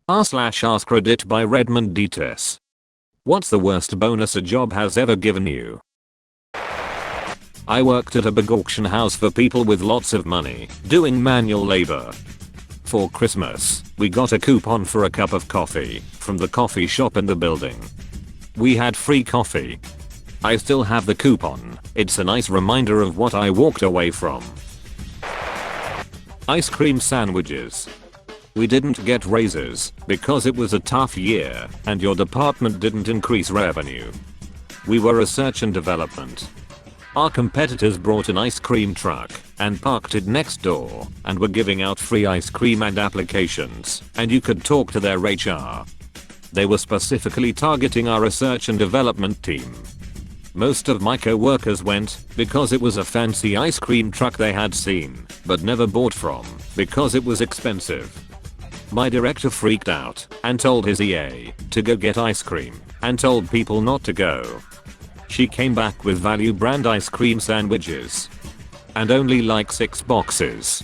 r/AskReddit by Redmond Dts. What's the worst bonus a job has ever given you? I worked at a big auction house for people with lots of money, doing manual labor. For Christmas, we got a coupon for a cup of coffee from the coffee shop in the building. We had free coffee. I still have the coupon. It's a nice reminder of what I walked away from. Ice cream sandwiches. We didn't get raises because it was a tough year and your department didn't increase revenue. We were research and development. Our competitors brought an ice cream truck and parked it next door and were giving out free ice cream and applications, and you could talk to their HR. They were specifically targeting our research and development team. Most of my co-workers went because it was a fancy ice cream truck they had seen but never bought from because it was expensive. My director freaked out and told his EA to go get ice cream and told people not to go. She came back with value brand ice cream sandwiches. And only like 6 boxes.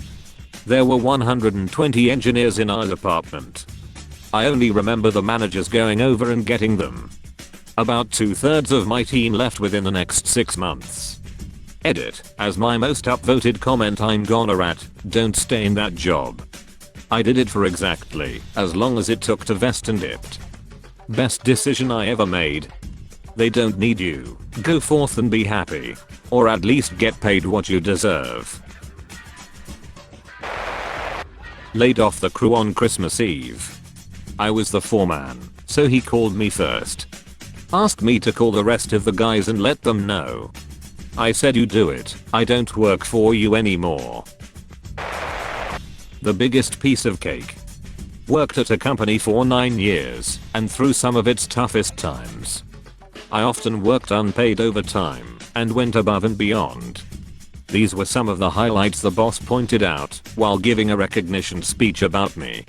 There were 120 engineers in our department. I only remember the managers going over and getting them. About 2/3 of my team left within the next 6 months. Edit, as my most upvoted comment, I'm gonna rat, don't stay in that job. I did it for exactly as long as it took to vest and dipped. Best decision I ever made. They don't need you. Go forth and be happy. Or at least get paid what you deserve. Laid off the crew on Christmas Eve. I was the foreman, so he called me first. Asked me to call the rest of the guys and let them know. I said, you do it, I don't work for you anymore. The biggest piece of cake. Worked at a company for 9 years and through some of its toughest times. I often worked unpaid overtime and went above and beyond. These were some of the highlights the boss pointed out while giving a recognition speech about me.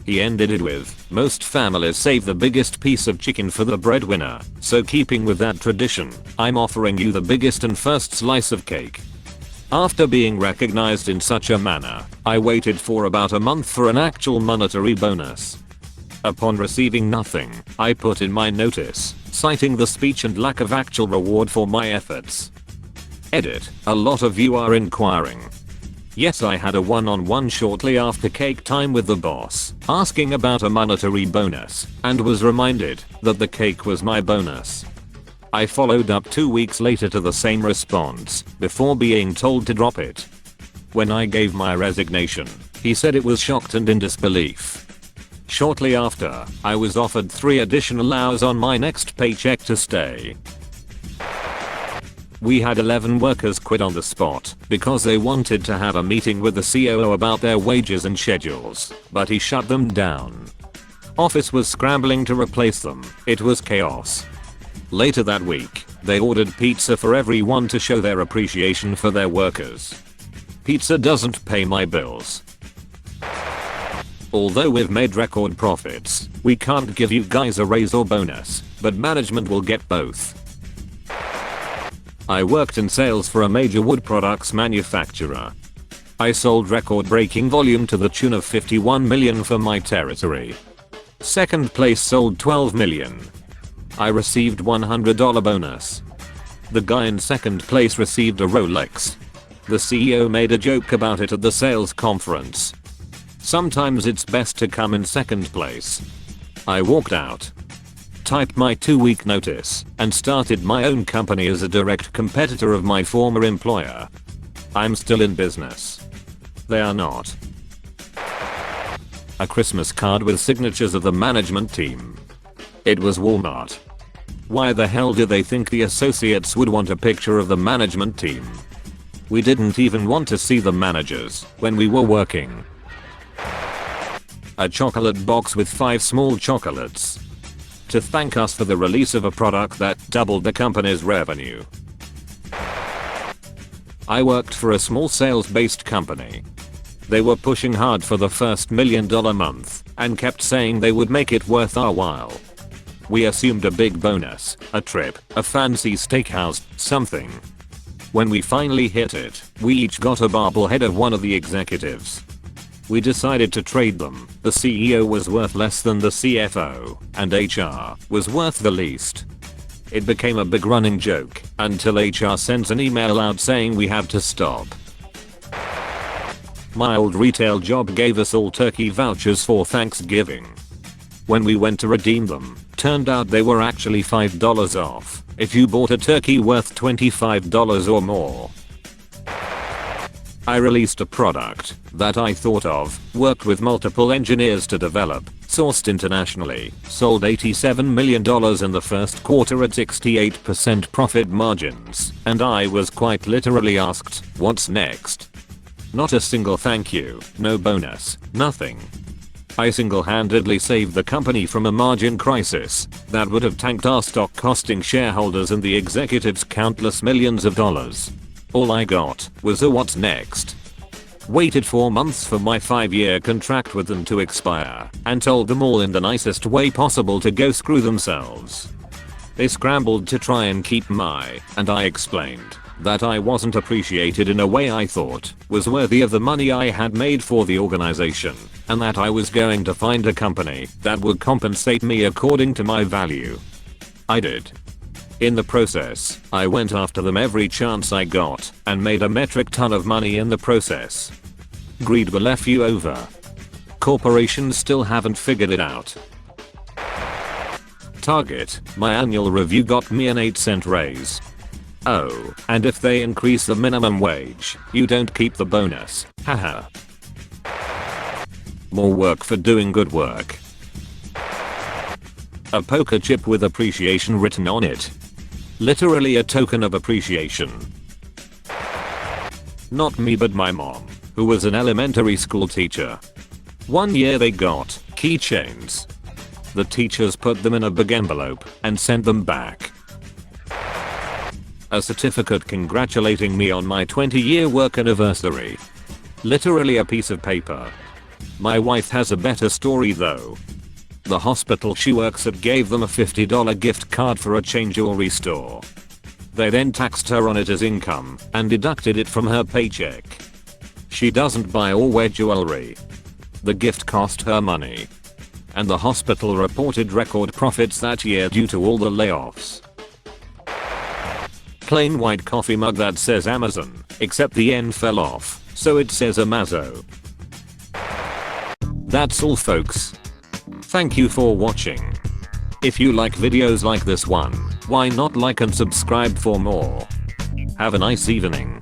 He ended it with, most families save the biggest piece of chicken for the breadwinner, so keeping with that tradition, I'm offering you the biggest and first slice of cake. After being recognized in such a manner, I waited for about a month for an actual monetary bonus. Upon receiving nothing, I put in my notice, citing the speech and lack of actual reward for my efforts. Edit, a lot of you are inquiring. Yes, I had a one-on-one shortly after cake time with the boss, asking about a monetary bonus, and was reminded that the cake was my bonus. I followed up 2 weeks later to the same response, before being told to drop it. When I gave my resignation, he said it was shocked and in disbelief. Shortly after, I was offered 3 additional hours on my next paycheck to stay. We had 11 workers quit on the spot because they wanted to have a meeting with the COO about their wages and schedules, but he shut them down. Office was scrambling to replace them. It was chaos. Later that week, they ordered pizza for everyone to show their appreciation for their workers. Pizza doesn't pay my bills. Although we've made record profits, we can't give you guys a raise or bonus, but management will get both. I worked in sales for a major wood products manufacturer. I sold record-breaking volume to the tune of 51 million for my territory. Second place sold 12 million. I received $100 bonus. The guy in second place received a Rolex. The CEO made a joke about it at the sales conference. Sometimes it's best to come in second place. I walked out, typed my 2-week notice, and started my own company as a direct competitor of my former employer. I'm still in business. They are not. A Christmas card with signatures of the management team. It was Walmart. Why the hell do they think the associates would want a picture of the management team? We didn't even want to see the managers when we were working. A chocolate box with 5 small chocolates. To thank us for the release of a product that doubled the company's revenue. I worked for a small sales-based company. They were pushing hard for the first $1 million month and kept saying they would make it worth our while. We assumed a big bonus, a trip, a fancy steakhouse, something. When we finally hit it, we each got a bobblehead of one of the executives. We decided to trade them. The CEO was worth less than the CFO, and HR was worth the least. It became a big running joke until HR sent an email out saying we had to stop. My old retail job gave us all turkey vouchers for Thanksgiving. When we went to redeem them, turned out they were actually $5 off if you bought a turkey worth $25 or more. I released a product that I thought of, worked with multiple engineers to develop, sourced internationally, sold $87 million in the first quarter at 68% profit margins, and I was quite literally asked, "What's next?" Not a single thank you, no bonus, nothing. I single-handedly saved the company from a margin crisis that would have tanked our stock, costing shareholders and the executives countless millions of dollars. All I got was a "what's next?" Waited 4 months for my 5-year contract with them to expire and told them all in the nicest way possible to go screw themselves. They scrambled to try and keep and I explained that I wasn't appreciated in a way I thought was worthy of the money I had made for the organization, and that I was going to find a company that would compensate me according to my value. I did. In the process, I went after them every chance I got and made a metric ton of money in the process. Greed will F you over. Corporations still haven't figured it out. Target, my annual review got me an 8-cent raise. Oh, and if they increase the minimum wage, you don't keep the bonus, haha. More work for doing good work. A poker chip with appreciation written on it. Literally a token of appreciation. Not me but my mom, who was an elementary school teacher. One year they got keychains. The teachers put them in a big envelope and sent them back. A certificate congratulating me on my 20-year work anniversary. Literally a piece of paper. My wife has a better story though. The hospital she works at gave them a $50 gift card for a chain jewelry store. They then taxed her on it as income and deducted it from her paycheck. She doesn't buy or wear jewelry. The gift cost her money. And the hospital reported record profits that year due to all the layoffs. Plain white coffee mug that says Amazon, except the N fell off, so it says Amazo. That's all folks. Thank you for watching. If you like videos like this one, why not like and subscribe for more? Have a nice evening.